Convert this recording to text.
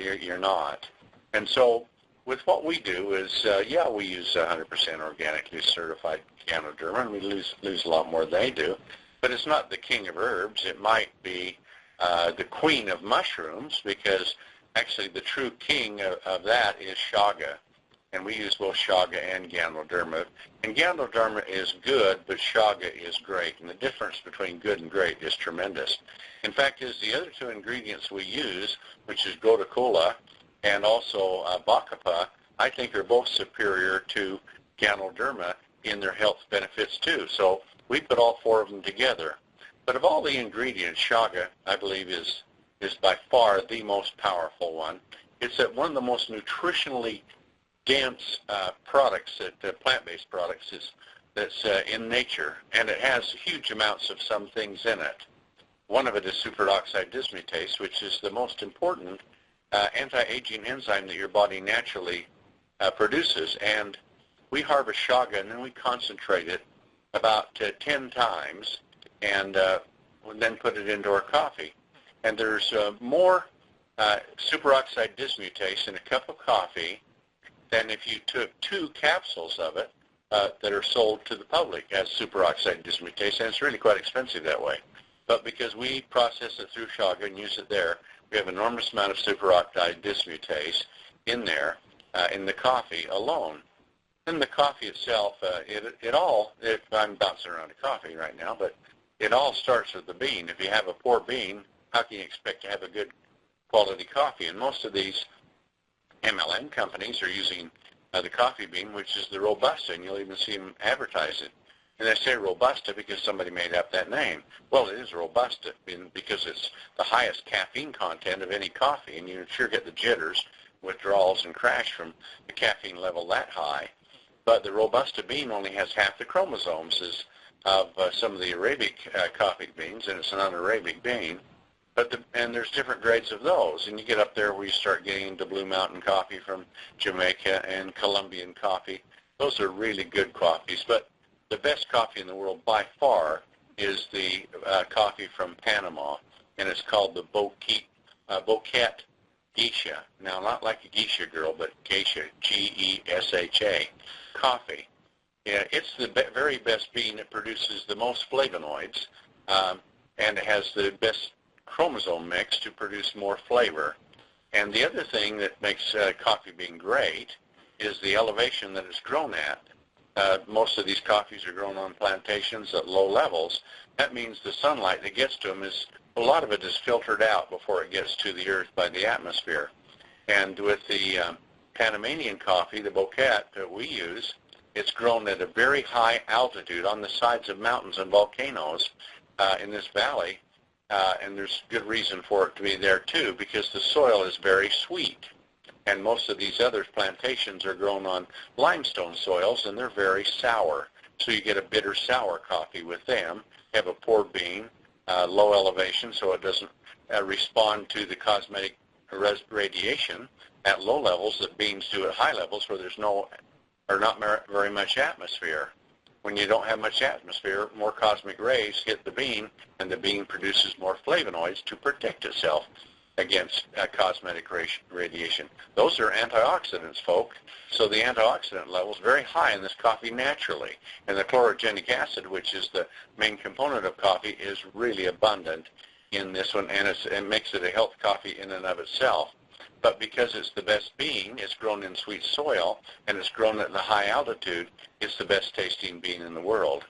you're not. And so with what we do is, yeah, we use 100% organically certified Ganoderma, and we lose a lot more than they do. But it's not the king of herbs. It might be the queen of mushrooms, because actually the true king of that is Chaga. And we use both Chaga and Ganoderma. And Ganoderma is good, but Chaga is great. And the difference between good and great is tremendous. In fact, is the other two ingredients we use, which is Gotu Kola and also Bacapa, I think are both superior to Ganoderma in their health benefits too. So we put all four of them together. But of all the ingredients, Chaga, I believe, is by far the most powerful one. It's one of the most nutritionally dense products, plant-based products, that's in nature, and it has huge amounts of some things in it. One of it is superoxide dismutase, which is the most important anti-aging enzyme that your body naturally produces. And we harvest Chaga, and then we concentrate it about 10 times, and then put it into our coffee. And there's more superoxide dismutase in a cup of coffee than if you took 2 capsules of it that are sold to the public as superoxide dismutase, and it's really quite expensive that way. But because we process it through Chaga and use it there, we have an enormous amount of superoxide dismutase in there in the coffee alone. In the coffee itself, I'm bouncing around a coffee right now, but it all starts with the bean. If you have a poor bean, how can you expect to have a good quality coffee? And most of these MLM companies are using the coffee bean, which is the Robusta, and you'll even see them advertise it. And they say Robusta because somebody made up that name. Well, it is Robusta because it's the highest caffeine content of any coffee, and you sure get the jitters, withdrawals, and crash from the caffeine level that high. But the Robusta bean only has half the chromosomes of some of the Arabic coffee beans, and it's an un-Arabic bean. And there's different grades of those, and you get up there where you start getting into Blue Mountain coffee from Jamaica and Colombian coffee. Those are really good coffees, but the best coffee in the world by far is the coffee from Panama, and it's called the Bouquet Geisha. Now, not like a geisha girl, but geisha, G-E-S-H-A, coffee. Yeah, it's the very best bean. It produces the most flavonoids, and it has the best chromosome mix to produce more flavor. And the other thing that makes coffee bean great is the elevation that it's grown at. Most of these coffees are grown on plantations at low levels. That means the sunlight that gets to them a lot of it is filtered out before it gets to the earth by the atmosphere. And with the Panamanian coffee, the Bouquet that we use, it's grown at a very high altitude on the sides of mountains and volcanoes in this valley. And there's good reason for it to be there too, because the soil is very sweet. And most of these other plantations are grown on limestone soils, and they're very sour. So you get a bitter sour coffee with them. You have a poor bean, low elevation, so it doesn't respond to the cosmetic radiation at low levels that beans do at high levels, where there's not very much atmosphere. When you don't have much atmosphere, more cosmic rays hit the bean, and the bean produces more flavonoids to protect itself against cosmetic radiation. Those are antioxidants, folk. So the antioxidant level is very high in this coffee naturally. And the chlorogenic acid, which is the main component of coffee, is really abundant in this one, and it makes it a health coffee in and of itself. But because it's the best bean, it's grown in sweet soil, and it's grown at the high altitude, it's the best tasting bean in the world.